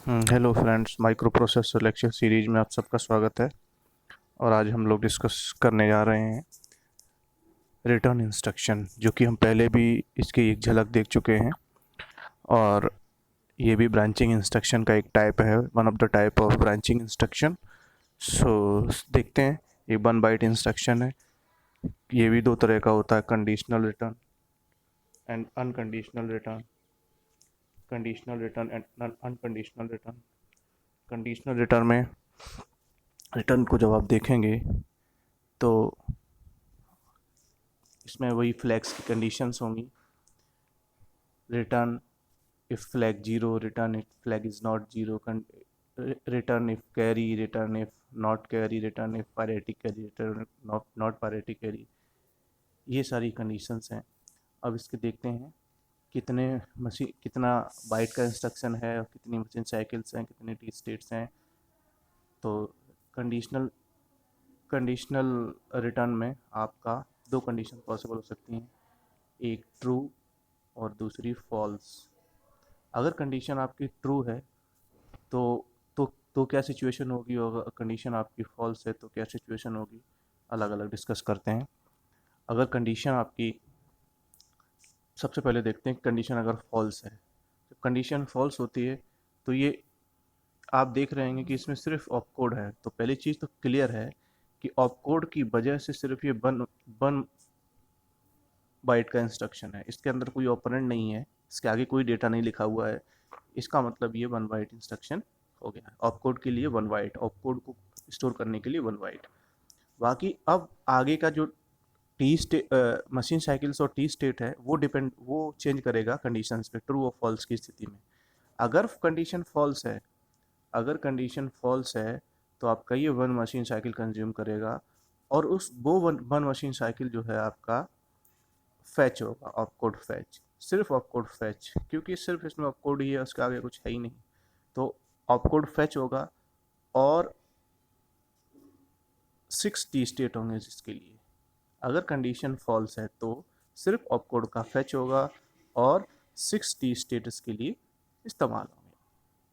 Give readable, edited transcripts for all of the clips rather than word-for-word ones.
Hello friends, micro processor lecture series में आप सबका स्वागत है। और आज हम लोग डिस्कस करने जा रहे हैं रिटर्न इंस्ट्रक्शन, जो कि हम पहले भी इसकी एक झलक देख चुके हैं। और ये भी ब्रांचिंग इंस्ट्रक्शन का एक टाइप है, one of the type of branching instruction. So देखते हैं। ये 1 बाइट इंस्ट्रक्शन है। ये भी दो तरह का होता है, conditional return and unconditional return. Conditional return and unconditional return. Conditional return में रिटर्न को जब आप देखेंगे तो इसमें वही फ्लैग्स की कंडीशंस होंगी। Return if flag zero, return if flag is not zero, return if carry, return if not carry, return if Peretti carry, return not not Peretti carry. ये सारी कंडीशंस हैं। अब इसके देखते हैं कितने मशीन कितना बाइट का इंस्ट्रक्शन है और कितनी मशीन साइकिल्स हैं, कितने टी स्टेट्स हैं। तो कंडीशनल कंडीशनल रिटर्न में आपका दो कंडीशन पॉसिबल हो सकती हैं, एक ट्रू और दूसरी फॉल्स। अगर कंडीशन आपकी ट्रू है तो तो क्या सिचुएशन होगी, और अगर कंडीशन आपकी फॉल्स है तो क्या सिचुएशन होगी, अलग अलग डिस्कस करते हैं। अगर कंडीशन आपकी, सबसे पहले देखते हैं कंडीशन अगर फॉल्स है। जब कंडीशन फॉल्स होती है तो ये आप देख रहे हैं कि इसमें सिर्फ ऑप कोड है। तो पहली चीज़ तो क्लियर है कि ऑप कोड की वजह से सिर्फ ये वन वन बाइट का इंस्ट्रक्शन है, इसके अंदर कोई ऑपरेंड नहीं है, इसके आगे कोई डेटा नहीं लिखा हुआ है। इसका मतलब ये 1 बाइट इंस्ट्रक्शन हो गया। ऑप कोड के लिए 1 बाइट, ऑप कोड को स्टोर करने के लिए 1 बाइट। बाकी अब आगे का जो टी स्टेट, मशीन साइकिल्स और टी स्टेट है, वो चेंज करेगा कंडीशंस पे, ट्रू और फॉल्स की स्थिति में। अगर कंडीशन फॉल्स है अगर कंडीशन फॉल्स है तो आपका ये वन मशीन साइकिल कंज्यूम करेगा। और उस वो वन मशीन साइकिल जो है आपका फैच होगा, ऑपकोड फैच, सिर्फ ऑपकोड फैच, क्योंकि सिर्फ इसमें ऑपकोड ही है, उसके आगे कुछ है ही नहीं। तो ऑपकोड फैच होगा और 6 टी स्टेट होंगे जिसके लिए। अगर कंडीशन फॉल्स है तो सिर्फ ऑपकोड का फैच होगा और 6 टी स्टेटस के लिए इस्तेमाल होंगे।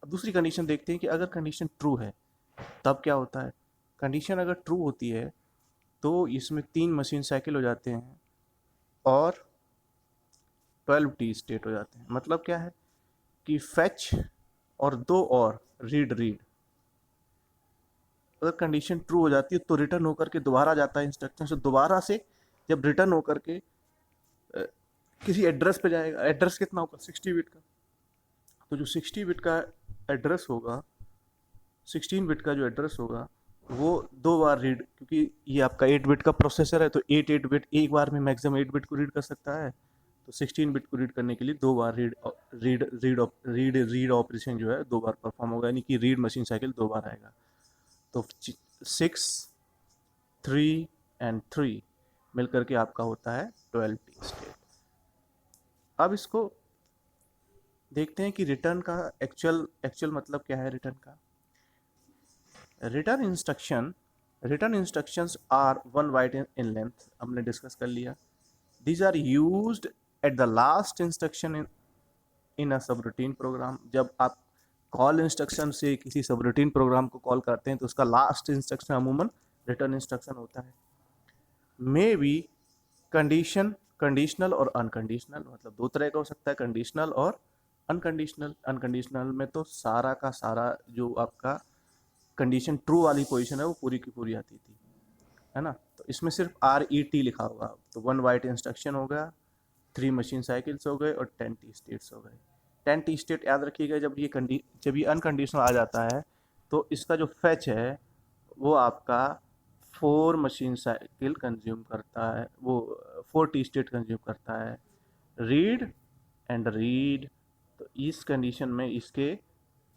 अब दूसरी कंडीशन देखते हैं कि अगर कंडीशन ट्रू है तब क्या होता है। कंडीशन अगर ट्रू होती है तो इसमें 3 मशीन साइकिल हो जाते हैं और 12 टी स्टेट हो जाते हैं। मतलब क्या है कि फैच और दो और रीड रीड। अगर कंडीशन ट्रू हो जाती है तो रिटर्न होकर के दोबारा जाता है इंस्ट्रक्शन से, दोबारा से जब रिटर्न होकर के किसी एड्रेस पे जाएगा। एड्रेस कितना होगा, 60 बिट का। तो जो 60 बिट का एड्रेस होगा, 16 बिट का जो एड्रेस होगा, वो 2 बार रीड, क्योंकि ये आपका 8 बिट का प्रोसेसर है तो 8 बिट एक बार में मैक्सिमम 8 बिट को रीड कर सकता है। तो 16 बिट को रीड करने के लिए 2 बार रीड ऑपरेशन जो है 2 बार परफॉर्म होगा, यानी कि रीड मशीन साइकिल 2 बार आएगा। तो 6, 3 एंड 3 मिलकर के आपका होता है 12 टी स्टेट। अब इसको देखते हैं कि रिटर्न का एक्चुअल एक्चुअल मतलब क्या है। Return instruction return instructions are 1 byte in length, हमने डिस्कस कर लिया। These are used at the last instruction in a subroutine program. जब आप कॉल इंस्ट्रक्शन से किसी सबरूटीन प्रोग्राम को कॉल करते हैं तो उसका लास्ट इंस्ट्रक्शन अमूमन रिटर्न इंस्ट्रक्शन होता है। मे बी कंडीशनल और अनकंडीशनल, मतलब दो तरह का हो सकता है, कंडीशनल और अनकंडीशनल। अनकंडीशनल में तो सारा का सारा जो आपका कंडीशन ट्रू वाली पोजीशन है वो पूरी की पूरी आती थी, है ना। तो इसमें सिर्फ RET लिखा होगा। तो 1 बाइट इंस्ट्रक्शन हो गया, 3 मशीन साइकिल्स हो गए और 10 टी स्टेट्स हो गए। 10 टी स्टेट याद रखिएगा। जब ये अनकंडीशनल आ जाता है तो इसका जो फैच है वो आपका 4 मशीन साइकिल कंज्यूम करता है, वो 4 टी स्टेट कंज्यूम करता है। रीड एंड रीड, तो इस कंडीशन में इसके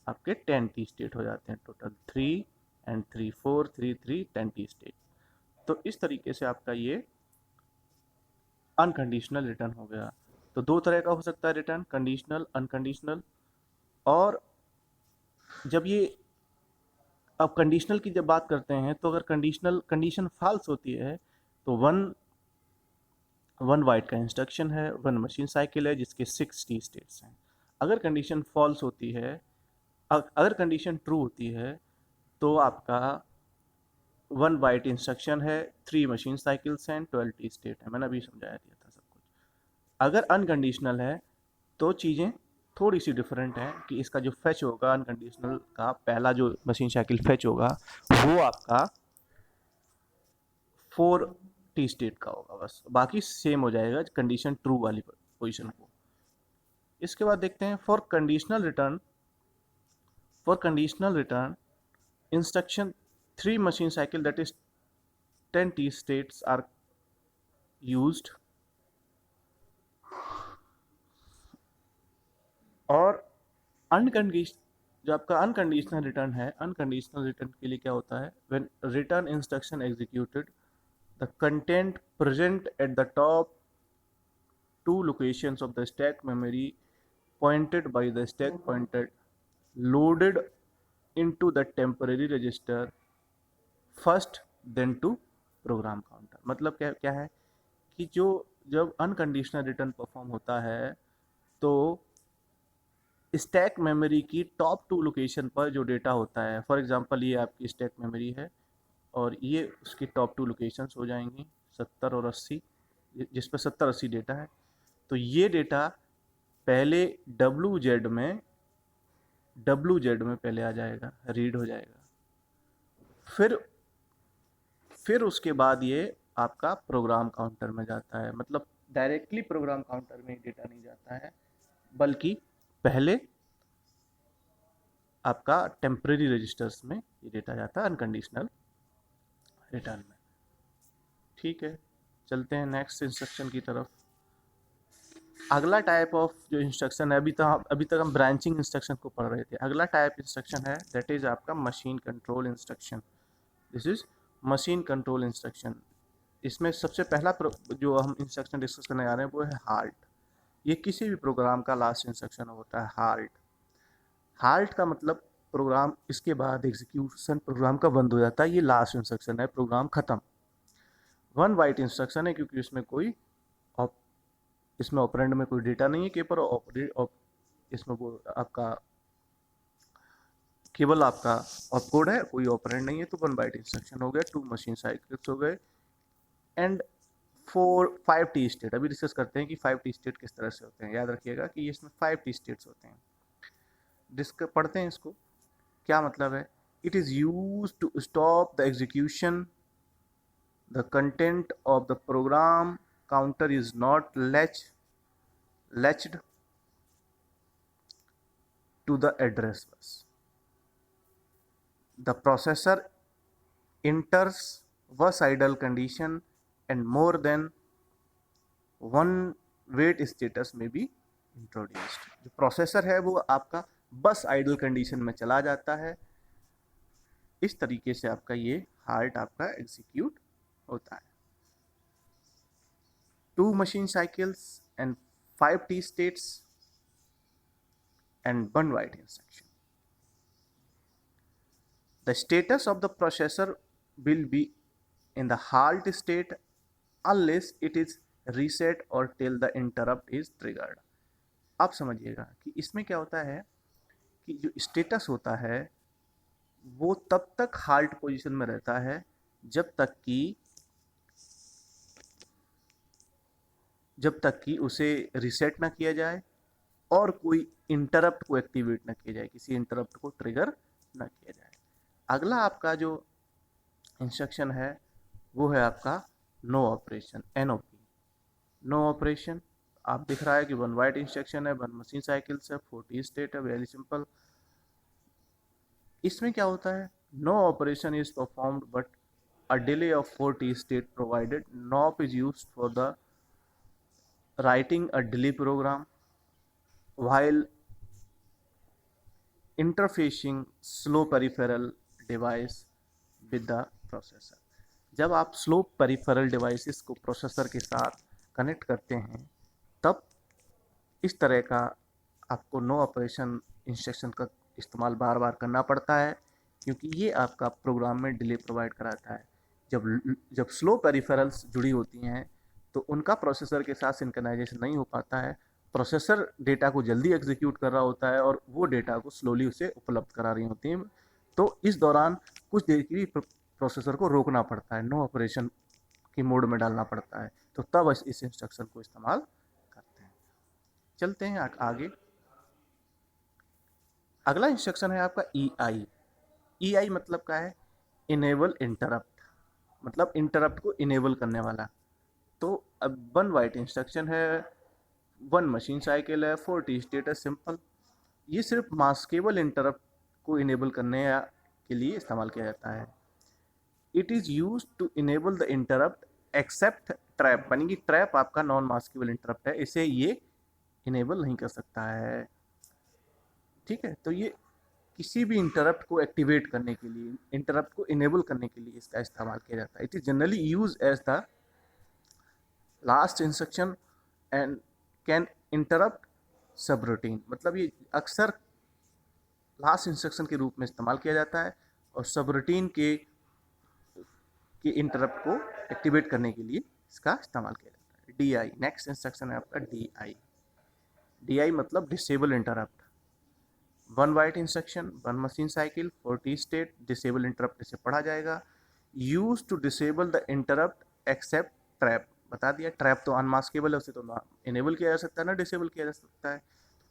आपके 10 टी स्टेट हो जाते हैं टोटल। 3 and 3, 4 3 3 10 T state. तो इस तरीके से आपका ये अनकंडीशनल रिटर्न हो गया। तो दो तरह का हो सकता है रिटर्न, कंडीशनल, अनकंडीशनल। और जब ये, अब कंडीशनल की जब बात करते हैं तो अगर कंडीशन फॉल्स होती है तो वन वन बाइट का इंस्ट्रक्शन है, 1 मशीन साइकिल है जिसके 6 टी स्टेट्स हैं। अगर कंडीशन फॉल्स होती है अगर कंडीशन ट्रू होती है तो आपका 1 बाइट इंस्ट्रक्शन है, 3 मशीन साइकिल्स हैं, 12 टी स्टेट है। मैंने अभी समझाया दिया था सब कुछ। अगर अनकंडीशनल है तो चीज़ें थोड़ी सी डिफरेंट है कि इसका जो फेच होगा अनकंडीशनल का, पहला जो मशीन साइकिल फेच होगा वो आपका 4 टी स्टेट का होगा, बस बाकी सेम हो जाएगा कंडीशन ट्रू वाली पोजीशन को। इसके बाद देखते हैं for conditional return instruction 3 machine cycle that is 10 T states are used, और अनकंडीशन जो आपका अनकंडीशनल रिटर्न है, अनकंडीशनल रिटर्न के लिए क्या होता है, when return instruction executed the content present at the top 2 locations of the stack memory pointed by the stack pointer loaded into the temporary register first then to program counter. मतलब क्या क्या है कि जो जब अनकंडीशनल रिटर्न परफॉर्म होता है तो स्टैक मेमोरी की टॉप 2 लोकेशन पर जो डेटा होता है, फॉर एग्जांपल ये आपकी स्टैक मेमोरी है और ये उसकी टॉप 2 लोकेशंस हो जाएंगी 70 और 80, जिस पर 70-80 डेटा है। तो ये डेटा पहले डब्लू जेड में पहले आ जाएगा, रीड हो जाएगा। फिर उसके बाद ये आपका प्रोग्राम काउंटर में जाता है। मतलब डायरेक्टली प्रोग्राम काउंटर में डेटा नहीं जाता है, बल्कि पहले आपका टेम्परेरी रजिस्टर्स में ये डेटा जाता है अनकंडीशनल रिटर्न में। ठीक है, चलते हैं नेक्स्ट इंस्ट्रक्शन की तरफ। अगला टाइप ऑफ जो इंस्ट्रक्शन है, अभी तक हम ब्रांचिंग इंस्ट्रक्शन को पढ़ रहे थे। अगला टाइप इंस्ट्रक्शन है दैट इज आपका machine control instruction. This is machine control instruction. इसमें सबसे पहला जो हम इंस्ट्रक्शन डिस्कस करने जा रहे हैं वो है हाल्ट। ये किसी भी प्रोग्राम का लास्ट इंस्ट्रक्शन होता है हाल्ट। हाल्ट का मतलब प्रोग्राम इसके बाद एग्जीक्यूशन प्रोग्राम का बंद हो जाता है, ये लास्ट इंस्ट्रक्शन है, प्रोग्राम खत्म। 1 बाइट इंस्ट्रक्शन है क्योंकि इसमें ऑपरेंड में कोई डेटा नहीं है, इसमें वो आपका केवल आपका ऑपकोड है, कोई ऑपरेंड नहीं है, तो 1 बाइट इंस्ट्रक्शन हो गया। 2 मशीन साइकिल्स हो गए एंड 5 टी स्टेट। अभी डिस्कस करते हैं कि 5 टी स्टेट किस तरह से होते हैं। याद रखिएगा कि इसमें 5 टी स्टेट्स होते हैं। पढ़ते हैं इसको, क्या मतलब है। It is use to stop the execution the content of the program counter is not latched to the address bus. The processor enters bus idle condition and more than one wait status may be introduced. जो processor है वो आपका बस idol condition में चला जाता है। इस तरीके से आपका ये हार्ट आपका एग्जीक्यूट होता है। 2 machine cycles and 5 T states and 1 write instruction. The status of the processor will be in the halt state unless it is reset or till the interrupt is triggered. आप समझिएगा कि इसमें क्या होता है कि जो स्टेटस होता है वो तब तक हाल्ट पोजीशन में रहता है जब तक कि उसे रिसेट ना किया जाए और कोई इंटरप्ट को एक्टिवेट ना किया जाए, किसी इंटरप्ट को ट्रिगर ना किया जाए। अगला आपका जो इंस्ट्रक्शन है वो है आपका no operation, NOP। No operation आप दिख रहा है कि 1 बाइट इंस्ट्रक्शन है, 1 मशीन साइकिल से 40 स्टेट है, वेरी सिंपल। इसमें क्या होता है, no operation is performed but a delay of 40 state provided. NOP is used for the writing a delay program while interfacing slow peripheral device with the processor. जब आप slow peripheral devices को processor के साथ connect करते हैं तब इस तरह का आपको नो ऑपरेशन इंस्ट्रक्शन का इस्तेमाल बार बार करना पड़ता है, क्योंकि ये आपका प्रोग्राम में डिले प्रोवाइड कराता है। जब स्लो पेरिफेरल्स जुड़ी होती हैं तो उनका प्रोसेसर के साथ सिंक्रोनाइजेशन नहीं हो पाता है, प्रोसेसर डेटा को जल्दी एग्जीक्यूट कर रहा होता है और वो डेटा को स्लोली उसे उपलब्ध करा रही होती हैं। तो इस दौरान कुछ देर के लिए प्रोसेसर को रोकना पड़ता है, नो ऑपरेशन की मोड में डालना पड़ता है, तो तब इस इंस्ट्रक्शन को इस्तेमाल करते हैं। चलते हैं आगे। अगला इंस्ट्रक्शन है आपका ई आई। ई आई मतलब क्या है? इनेबल इंटरप्ट, मतलब इंटरप्ट को इनेबल करने वाला। तो अब 1 बाइट इंस्ट्रक्शन है, 1 मशीन साइकिल है, 40 स्टेट है, सिंपल। ये सिर्फ मास्केबल इंटरप्ट को इनेबल करने के लिए इस्तेमाल किया जाता है। It is use to enable the interrupt except trap, यानी कि ट्रैप आपका नॉन मास्केबल इंटरप्ट है, इसे ये इनेबल नहीं कर सकता है। ठीक है, तो ये किसी भी इंटरप्ट को एक्टिवेट करने के लिए, इंटरप्ट को इनेबल करने के लिए इसका इस्तेमाल किया जाता है। It is generally use as the last instruction and can interrupt subroutine, मतलब ये अक्सर लास्ट इंस्ट्रक्शन के रूप में इस्तेमाल किया जाता है और सब रूटीन के इंटरप्ट को एक्टिवेट करने के लिए इसका इस्तेमाल किया जाता है। डी आई, नेक्स्ट इंस्ट्रक्शन है आपका डी आई। डी आई मतलब disable interrupt. 1 byte instruction, 1 machine cycle, 40 state, disable interrupt इसे पढ़ा जाएगा। Use to disable the interrupt except trap, बता दिया ट्रैप तो अनमास्केबल है, उसे तो ना इनेबल किया जा सकता है ना डिसेबल किया जा सकता है।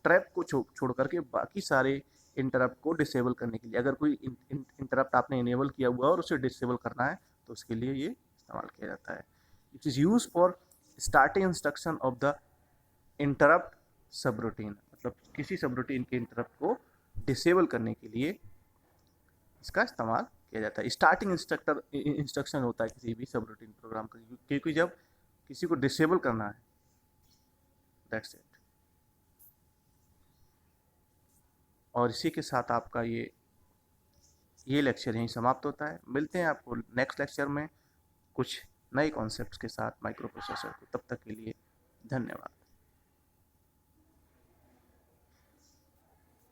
ट्रैप को छोड़ करके बाकी सारे इंटरप्ट को डिसेबल करने के लिए, अगर कोई इंटरप्ट आपने इनेबल किया हुआ और उसे डिसेबल करना है तो उसके लिए ये इस्तेमाल किया जाता है। It is use for starting instruction of the interrupt subroutine, मतलब किसी सब रूटीन के इंटरप्ट को डिसेबल करने के लिए इसका इस्तेमाल किया जाता है। स्टार्टिंग इंस्ट्रक्शन होता है किसी भी सब रूटीन प्रोग्राम का, क्योंकि जब किसी को डिसेबल करना है, दैट्स इट। और इसी के साथ आपका ये लेक्चर यहीं समाप्त होता है। मिलते हैं आपको नेक्स्ट लेक्चर में कुछ नए कॉन्सेप्ट्स के साथ माइक्रो प्रोसेसर को। तब तक के लिए धन्यवाद।